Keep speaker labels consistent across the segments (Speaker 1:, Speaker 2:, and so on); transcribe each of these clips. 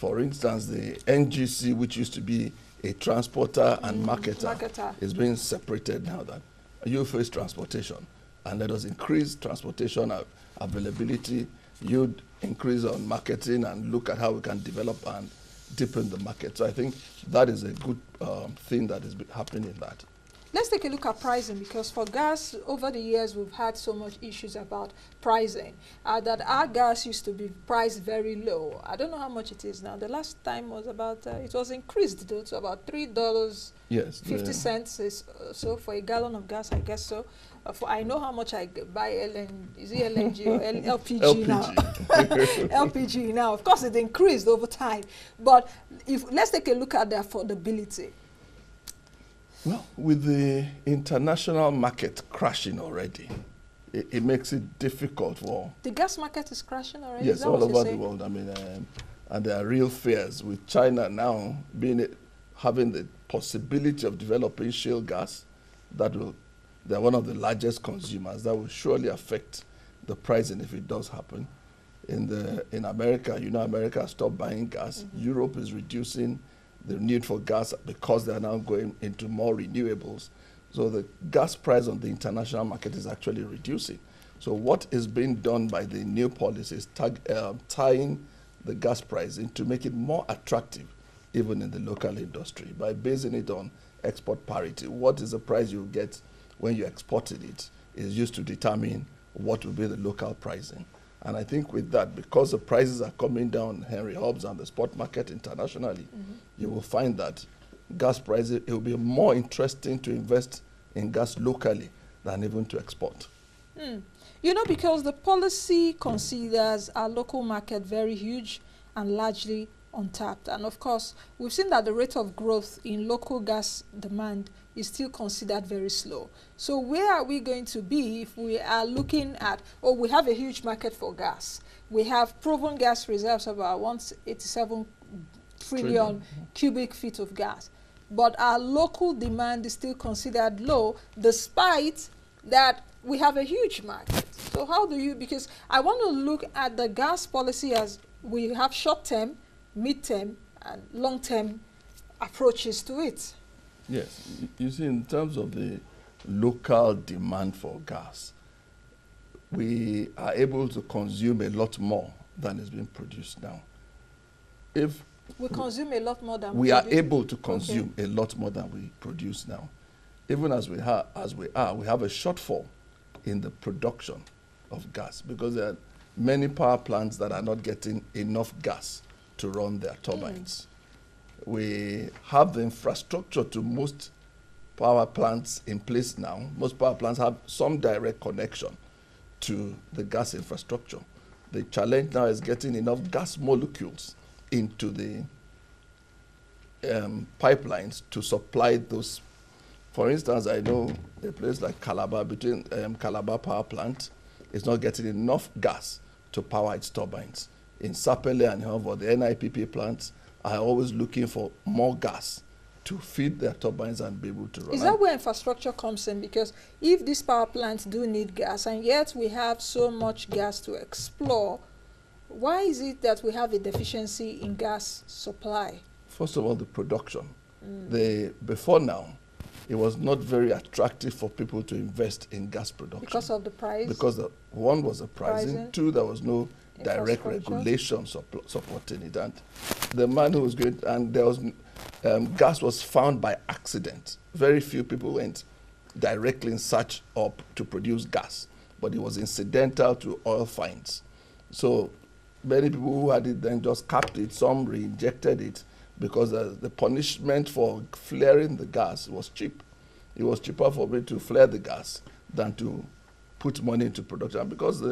Speaker 1: For instance, the NGC, which used to be a transporter and marketer, is being separated now. That you face transportation, and let us increase transportation availability. You'd increase on marketing and look at how we can develop and deepen the market. So I think that is a good thing that is happening in that.
Speaker 2: Let's take a look at pricing, because for gas, over the years, we've had so much issues about pricing. That our gas used to be priced very low. I don't know how much it is now. The last time was about, it was increased though to about $3.
Speaker 1: Yes.
Speaker 2: 50 cents is so for a gallon of gas, I guess so. I know how much I buy is it LNG or LPG now? LPG now. Of course, it increased over time. But let's take a look at the affordability.
Speaker 1: Well, with the international market crashing already, it makes it difficult for...
Speaker 2: The gas market is crashing already?
Speaker 1: Yes, all over the world. I mean, and there are real fears with China now having the possibility of developing shale gas. They're one of the largest consumers. That will surely affect the pricing if it does happen. In America, America stopped buying gas. Europe is reducing the need for gas because they are now going into more renewables. So the gas price on the international market is actually reducing. So what is being done by the new policy is tying the gas price in to make it more attractive even in the local industry by basing it on export parity. What is the price you get when you exported it is used to determine what will be the local pricing. And I think with that, because the prices are coming down, Henry Hubs and the spot market internationally, you will find that gas prices, it will be more interesting to invest in gas locally than even to export.
Speaker 2: Because the policy considers our local market very huge and largely untapped. And of course, we've seen that the rate of growth in local gas demand is still considered very slow. So where are we going to be if we are looking at, we have a huge market for gas. We have proven gas reserves of about 187 trillion cubic feet of gas. But our local demand is still considered low, despite that we have a huge market. So how do you, because I want to look at the gas policy as we have short-term, mid-term, and long-term approaches to it.
Speaker 1: Yes, you see, in terms of the local demand for gas, we are able to consume a lot more than is being produced now. If
Speaker 2: we consume a lot more than
Speaker 1: we are able to consume a lot more than we produce now, even as we have a shortfall in the production of gas because there are many power plants that are not getting enough gas to run their turbines. We have the infrastructure to most power plants in place now. Most power plants have some direct connection to the gas infrastructure. The challenge now is getting enough gas molecules into the pipelines to supply those. For instance, I know a place like Calabar, between Calabar power plant, is not getting enough gas to power its turbines. In Sapele and However, the NIPP plants are always looking for more gas to feed their turbines and be able to run.
Speaker 2: Is that where infrastructure comes in? Because if these power plants do need gas, and yet we have so much gas to explore, why is it that we have a deficiency in gas supply?
Speaker 1: First of all, the production. Before now, it was not very attractive for people to invest in gas production.
Speaker 2: Because of the price?
Speaker 1: Because one was the pricing, two, there was no direct regulation supporting it. And the man who was going, and there was, gas was found by accident. Very few people went directly in search up to produce gas, but it was incidental to oil finds. So many people who had it then just capped it, some re-injected it, because the punishment for flaring the gas was cheap. It was cheaper for me to flare the gas than to put money into production, because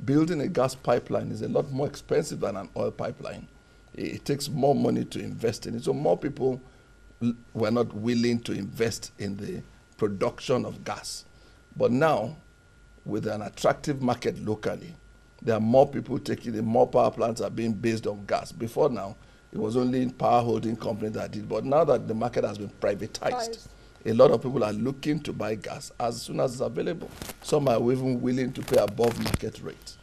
Speaker 1: building a gas pipeline is a lot more expensive than an oil pipeline. It takes more money to invest in it. So more people were not willing to invest in the production of gas. But now, with an attractive market locally, there are more people taking it, more power plants are being based on gas. Before now, it was only power holding companies that did. But now that the market has been privatized, a lot of people are looking to buy gas as soon as it's available. Some are even willing to pay above market rate.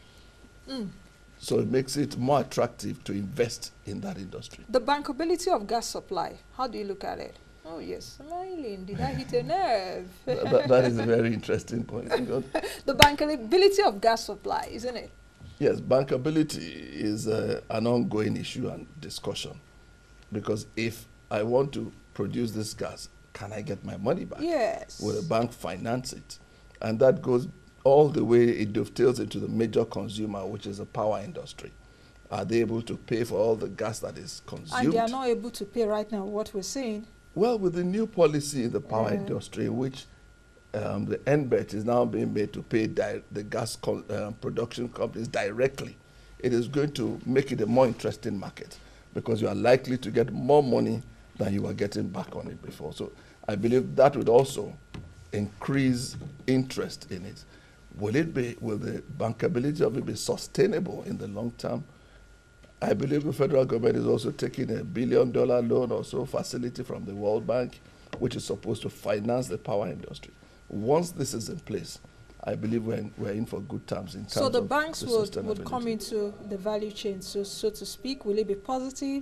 Speaker 1: So it makes it more attractive to invest in that industry.
Speaker 2: The bankability of gas supply, how do you look at it? Oh yes, smiling. Did I hit a nerve?
Speaker 1: That is a very interesting point.
Speaker 2: The bankability of gas supply, isn't it?
Speaker 1: Yes, bankability is an ongoing issue and discussion. Because if I want to produce this gas, can I get my money back?
Speaker 2: Yes.
Speaker 1: Will the bank finance it? And that goes all the way, it dovetails into the major consumer, which is the power industry. Are they able to pay for all the gas that is consumed?
Speaker 2: And they are not able to pay right now, what we're saying.
Speaker 1: Well, with the new policy in the power industry, which the NBET is now being made to pay the gas production companies directly, it is going to make it a more interesting market because you are likely to get more money than you were getting back on it before. So I believe that would also increase interest in it. Will the bankability of it be sustainable in the long term? I believe the federal government is also taking $1 billion loan or so facility from the World Bank, which is supposed to finance the power industry. Once this is in place, I believe we're in for good terms in terms of
Speaker 2: so the banks
Speaker 1: the
Speaker 2: would come into the value chain, so to speak. Will it be positive?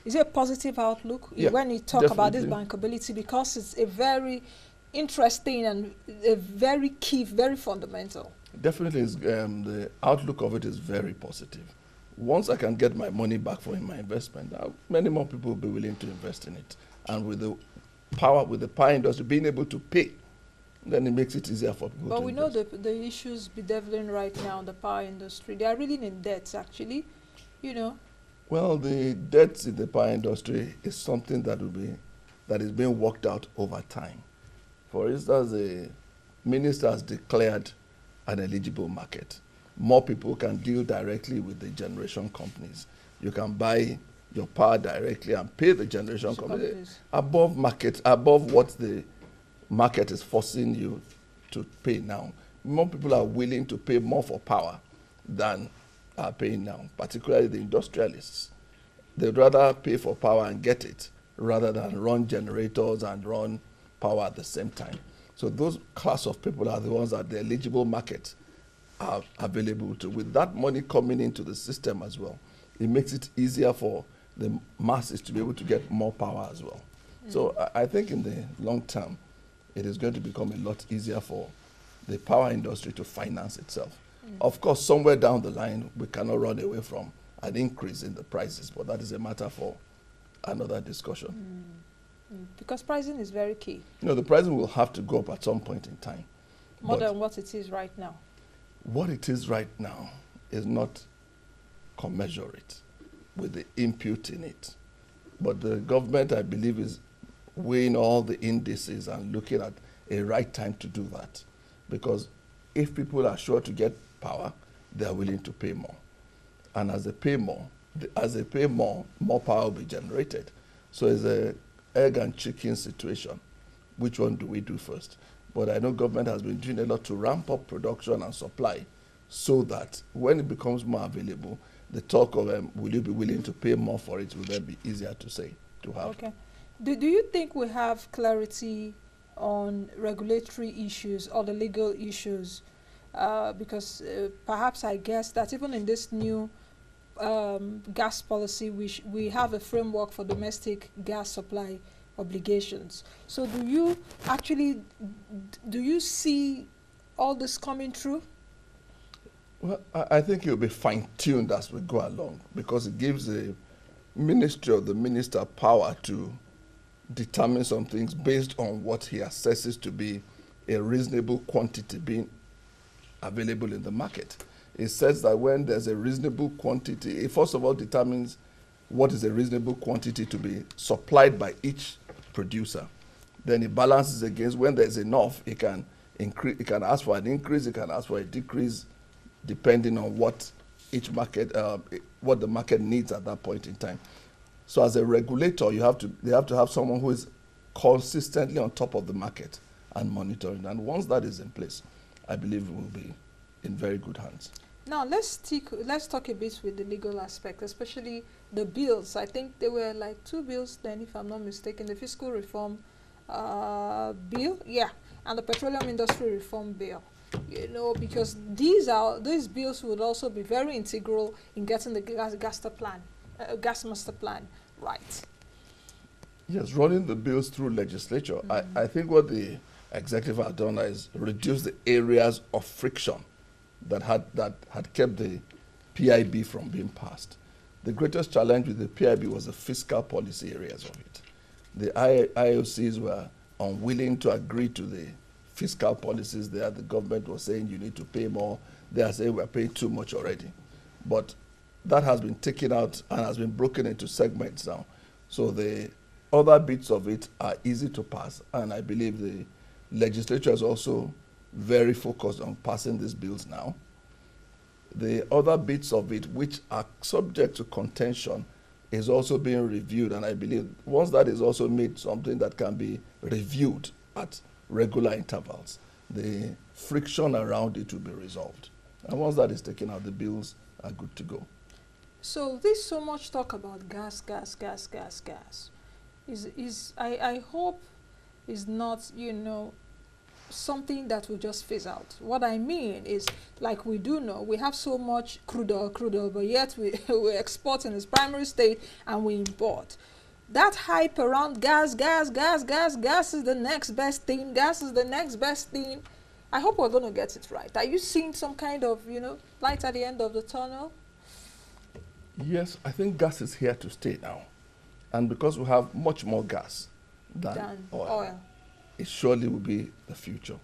Speaker 2: Is it a positive outlook when you talk about this bankability? Because it's a very interesting and a very key, very fundamental.
Speaker 1: Definitely, the outlook of it is very positive. Once I can get my money back for my investment, many more people will be willing to invest in it. And with the power industry being able to pay, then it makes it easier for people to invest.
Speaker 2: But we know the issues bedeviling right now in the power industry. They are really in debts, actually, you know.
Speaker 1: Well, the debts in the power industry is something that is being worked out over time. For instance, the minister has declared an eligible market. More people can deal directly with the generation companies. You can buy your power directly and pay the generation companies above what the market is forcing you to pay now. More people are willing to pay more for power than are paying now, particularly the industrialists. They'd rather pay for power and get it rather than run generators and run power at the same time. So those class of people are the ones that the eligible market are available to. With that money coming into the system as well, it makes it easier for the masses to be able to get more power as well. So I think in the long term, it is going to become a lot easier for the power industry to finance itself. Of course, somewhere down the line, we cannot run away from an increase in the prices, but that is a matter for another discussion.
Speaker 2: Because pricing is very key.
Speaker 1: The pricing will have to go up at some point in time.
Speaker 2: More than what it is right now.
Speaker 1: What it is right now is not commensurate with the input in it. But the government, I believe, is weighing all the indices and looking at a right time to do that. Because if people are sure to get power, they are willing to pay more. And as they pay more, more power will be generated. So it's an egg and chicken situation. Which one do we do first? But I know government has been doing a lot to ramp up production and supply so that when it becomes more available, the talk of will you be willing to pay more for it will then be easier to say, to have.
Speaker 2: Okay. Do you think we have clarity on regulatory issues or the legal issues? Because perhaps I guess that even in this new gas policy, we have a framework for domestic gas supply obligations. So do you see all this coming through?
Speaker 1: Well, I think it will be fine-tuned as we go along because it gives the ministry or the minister power to determine some things based on what he assesses to be a reasonable quantity being available in the market. It says that when there's a reasonable quantity, it first of all determines what is a reasonable quantity to be supplied by each producer. Then it balances against when there's enough, it can increase, it can ask for an increase, it can ask for a decrease, depending on what each market, what the market needs at that point in time. So as a regulator, they have to have someone who is consistently on top of the market and monitoring. And once that is in place, I believe we will be in very good hands.
Speaker 2: Now let's talk a bit with the legal aspect, especially the bills. I think there were like 2 bills then, if I'm not mistaken, the fiscal reform bill, and the petroleum industry reform bill. You know, because these bills would also be very integral in getting the gas master plan right.
Speaker 1: Yes, running the bills through legislature. I think what the executive had done is reduce the areas of friction that had kept the PIB from being passed. The greatest challenge with the PIB was the fiscal policy areas of it. The IOCs were unwilling to agree to the fiscal policies there. The government was saying you need to pay more. They are saying we're paying too much already. But that has been taken out and has been broken into segments now. So the other bits of it are easy to pass, and I believe the legislature is also very focused on passing these bills now. The other bits of it which are subject to contention is also being reviewed, and I believe once that is also made something that can be reviewed at regular intervals, the friction around it will be resolved. And once that is taken out, the bills are good to go.
Speaker 2: So there's so much talk about gas. I hope is not, you know, something that will just phase out. What I mean is, like we do know, we have so much crude oil, but yet we export in its primary state and we import. That hype around gas is the next best thing, gas is the next best thing. I hope we're going to get it right. Are you seeing some kind of, you know, light at the end of the tunnel?
Speaker 1: Yes, I think gas is here to stay now. And because we have much more gas than oil, it surely will be the future.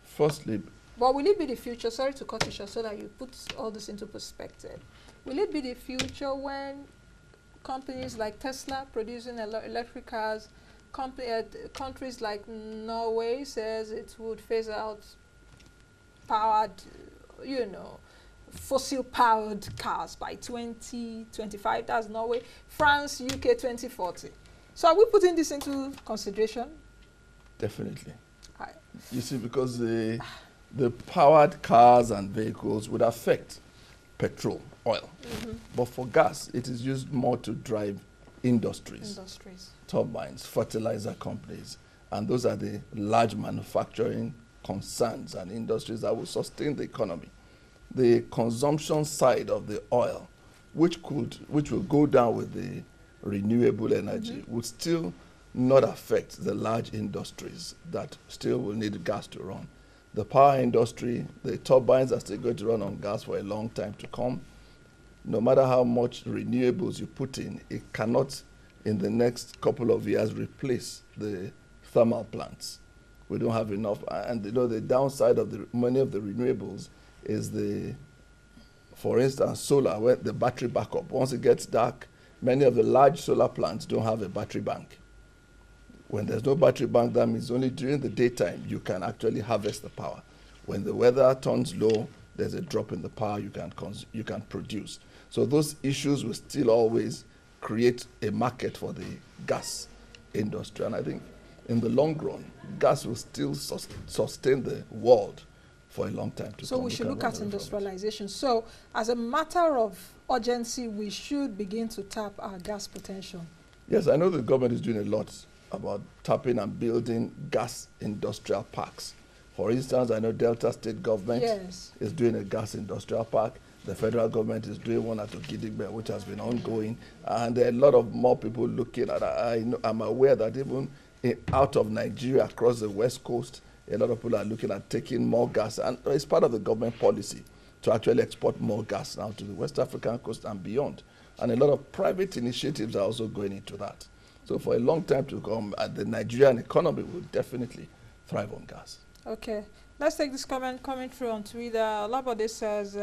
Speaker 1: Firstly,
Speaker 2: but will it be the future? Sorry to cut you short, so that you put all this into perspective. Will it be the future when companies like Tesla producing electric cars, countries like Norway says it would phase out powered, you know, fossil-powered cars by 2025, that's Norway, France, UK 2040. So are we putting this into consideration?
Speaker 1: Definitely. You see, because the powered cars and vehicles would affect petrol, oil. But for gas, it is used more to drive industries, turbines, fertilizer companies, and those are the large manufacturing concerns and industries that will sustain the economy. The consumption side of the oil, which will go down with the renewable energy, would still not affect the large industries that still will need gas to run. The power industry, the turbines are still going to run on gas for a long time to come. No matter how much renewables you put in, it cannot, in the next couple of years, replace the thermal plants. We don't have enough. And you know, the downside of many of the renewables is for instance, solar, where the battery backup. Once it gets dark, many of the large solar plants don't have a battery bank. When there's no battery bank, that means only during the daytime you can actually harvest the power. When the weather turns low, there's a drop in the power you can produce. So those issues will still always create a market for the gas industry. And I think in the long run, gas will still sustain the world for a long time to come.
Speaker 2: So we should look at industrialization. So as a matter of urgency, we should begin to tap our gas potential.
Speaker 1: Yes, I know the government is doing a lot about tapping and building gas industrial parks. For instance, I know Delta State government is doing a gas industrial park. The federal government is doing one at Ogidigbe, which has been ongoing. And there are a lot of more people looking at it. I'm aware that even out of Nigeria, across the West Coast, a lot of people are looking at taking more gas. And it's part of the government policy to actually export more gas now to the West African coast and beyond. And a lot of private initiatives are also going into that. So for a long time to come, the Nigerian economy will definitely thrive on gas.
Speaker 2: Okay. Let's take this comment coming through on Twitter. Labode says,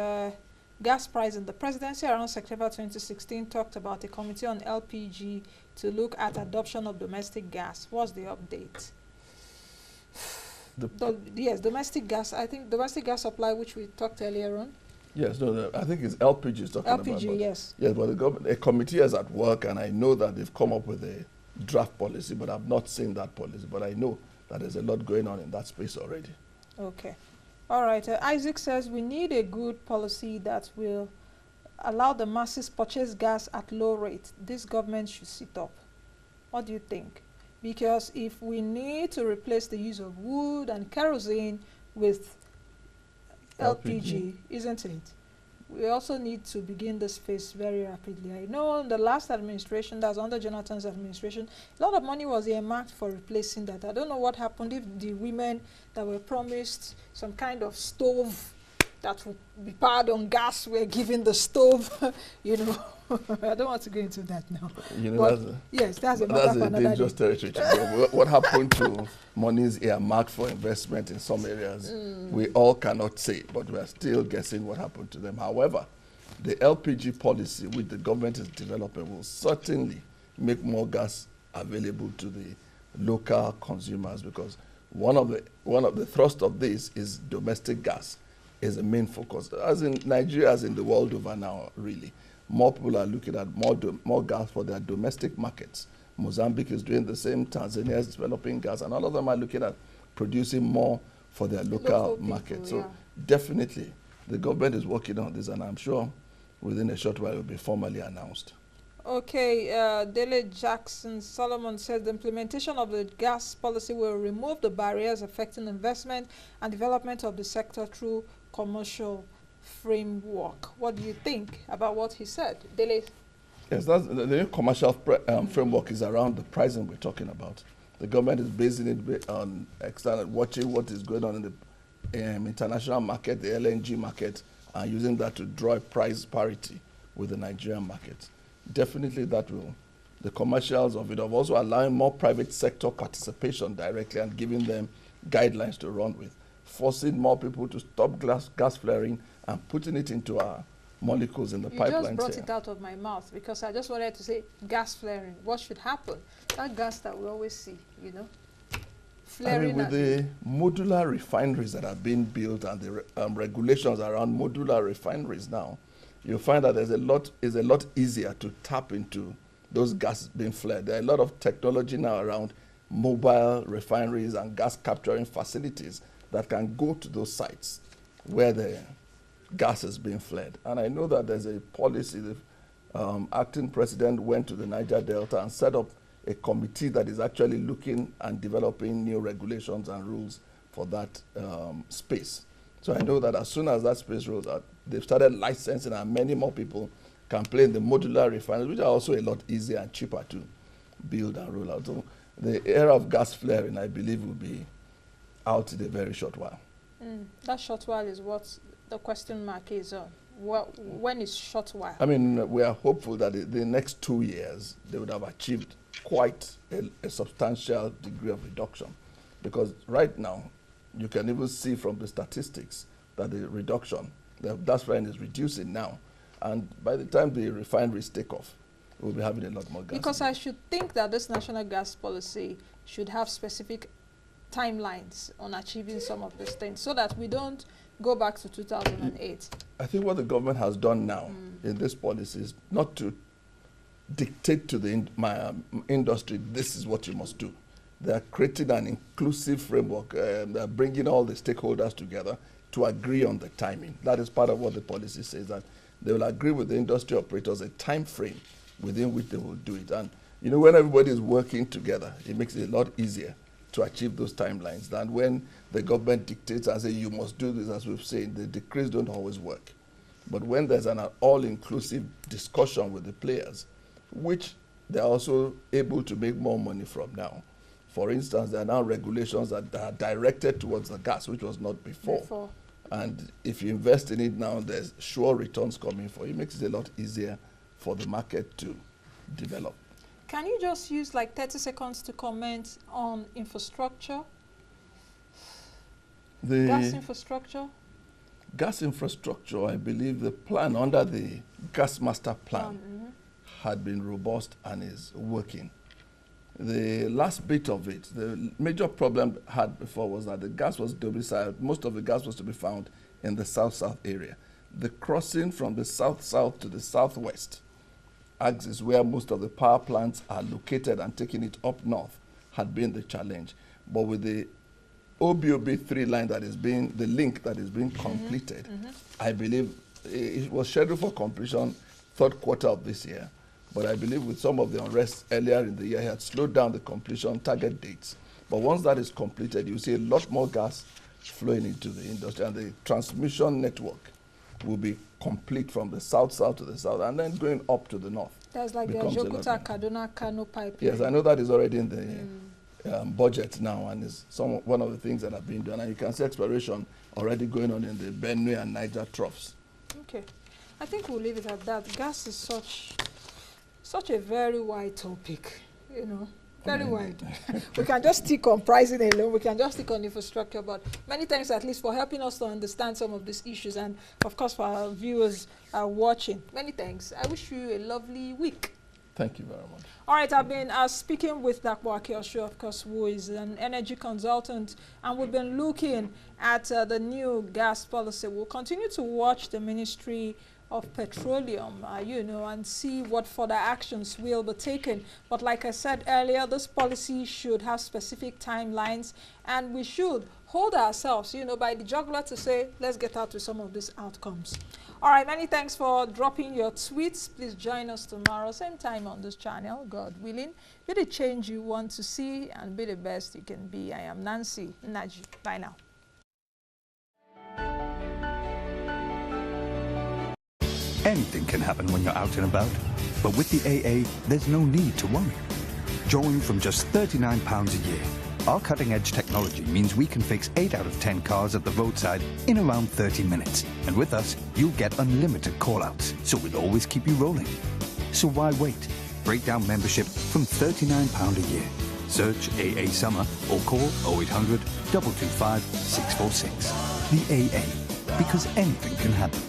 Speaker 2: gas price in the presidency around September 2016 talked about a committee on LPG to look at adoption of domestic gas. What's the update? Yes, domestic gas. I think domestic gas supply, which we talked earlier on.
Speaker 1: Yes, no, I think it's LPG is talking about.
Speaker 2: LPG, yes.
Speaker 1: Yes, but the government, a committee is at work, and I know that they've come up with a draft policy, but I've not seen that policy. But I know that there's a lot going on in that space already.
Speaker 2: Okay. All right. Isaac says we need a good policy that will allow the masses purchase gas at low rate. This government should sit up. What do you think? Because if we need to replace the use of wood and kerosene with LPG, isn't it? We also need to begin this phase very rapidly. I know in the last administration, that's under Jonathan's administration, a lot of money was earmarked for replacing that. I don't know what happened if the women that were promised some kind of stove that would be powered on gas were given the stove, you know. I don't want to go into that now.
Speaker 1: You know,
Speaker 2: that's a
Speaker 1: dangerous territory to go. What happened to monies earmarked for investment in some areas, we all cannot say, but we are still guessing what happened to them. However, the LPG policy which the government is developing will certainly make more gas available to the local consumers, because one of the thrust of this is domestic gas is the main focus. As in Nigeria, as in the world over now, really. More people are looking at more gas for their domestic markets. Mozambique is doing the same. Tanzania is developing gas, and all of them are looking at producing more for their local market. So definitely, the government is working on this, and I'm sure within a short while it will be formally announced.
Speaker 2: Okay, Dele Jackson Solomon says the implementation of the gas policy will remove the barriers affecting investment and development of the sector through commercial framework. What do you think about what he said, Dele?
Speaker 1: Yes, that's, the new commercial framework is around the pricing we're talking about. The government is basing it on external, watching what is going on in the international market, the LNG market, and using that to draw a price parity with the Nigerian market. Definitely that will, the commercials of it, of also allowing more private sector participation directly and giving them guidelines to run with, forcing more people to stop gas flaring and putting it into our molecules in the pipelines. You
Speaker 2: just brought it out of my mouth, because I just wanted to say gas flaring. What should happen? That gas that we always see, you know, flaring.
Speaker 1: I mean, with the modular refineries that are being built and the regulations around modular refineries now, you'll find that it's a lot easier to tap into those gases being flared. There are a lot of technology now around mobile refineries and gas capturing facilities that can go to those sites where the gas is being flared. And I know that there's a policy, the acting president went to the Niger Delta and set up a committee that is actually looking and developing new regulations and rules for that space. So I know that as soon as that space rolls out, they've started licensing, and many more people can play in the modular refineries, which are also a lot easier and cheaper to build and roll out. So the era of gas flaring, I believe, will be out in a very short while.
Speaker 2: That short while is what the question mark is on. When is short while? I
Speaker 1: mean, we are hopeful that in the next 2 years, they would have achieved quite a substantial degree of reduction. Because right now, you can even see from the statistics that the reduction, the gas flaring is reducing now. And by the time the refineries take off, we'll be having a lot more gas.
Speaker 2: Because I should think that this national gas policy should have specific timelines on achieving some of these things, so that we don't go back to 2008.
Speaker 1: I think what the government has done now in this policy is not to dictate to the industry, this is what you must do. They are creating an inclusive framework. They are bringing all the stakeholders together to agree on the timing. That is part of what the policy says, that they will agree with the industry operators a time frame within which they will do it. And you know, when everybody is working together, it makes it a lot easier to achieve those timelines than when the government dictates and says you must do this. As we've said, the decrees don't always work. But when there's an all-inclusive discussion with the players, which they're also able to make more money from now. For instance, there are now regulations that are directed towards the gas, which was not before. And if you invest in it now, there's sure returns coming for you. It makes it a lot easier for the market to develop.
Speaker 2: Can you just use like 30 seconds to comment on infrastructure? The gas infrastructure?
Speaker 1: Gas infrastructure, I believe the plan under the gas master plan had been robust and is working. The last bit of it, the major problem had before was that the gas was domiciled. Most of the gas was to be found in the south-south area. The crossing from the south-south to the southwest axis, where most of the power plants are located, and taking it up north had been the challenge. But with the OBOB3 line that is being, the link that is being completed, I believe it was scheduled for completion third quarter of this year. But I believe with some of the unrest earlier in the year, he had slowed down the completion target dates. But once that is completed, you see a lot more gas flowing into the industry, and the transmission network will be complete from the south to the south, and then going up to the north.
Speaker 2: That's like the Ajokuta Kaduna Kano pipeline.
Speaker 1: Yes, I know that is already in the budget now, and is one of the things that have been done. And you can see exploration already going on in the Benue and Niger troughs.
Speaker 2: Okay, I think we'll leave it at that. Gas is such a very wide topic, you know. Very wide. We can just stick on pricing alone. We can just stick on infrastructure. But many thanks, at least, for helping us to understand some of these issues. And, of course, for our viewers watching. Many thanks. I wish you a lovely week.
Speaker 1: Thank you very much.
Speaker 2: All right, I've been speaking with Dapo Akinosun, of course, who is an energy consultant. And we've been looking at the new gas policy. We'll continue to watch the Ministry of Petroleum, you know, and see what further actions will be taken. But like I said earlier, this policy should have specific timelines, and we should hold ourselves, you know, by the jugular to say, let's get out with some of these outcomes. All right, many thanks for dropping your tweets. Please join us tomorrow, same time on this channel, God willing. Be the change you want to see and be the best you can be. I am Nancy Naji. Bye now.
Speaker 3: Anything can happen when you're out and about, but with the AA, there's no need to worry. Join from just £39 a year. Our cutting-edge technology means we can fix 8 out of 10 cars at the roadside in around 30 minutes. And with us, you'll get unlimited call-outs, so we'll always keep you rolling. So why wait? Break down membership from £39 a year. Search AA Summer or call 0800 225 646. The AA, because anything can happen.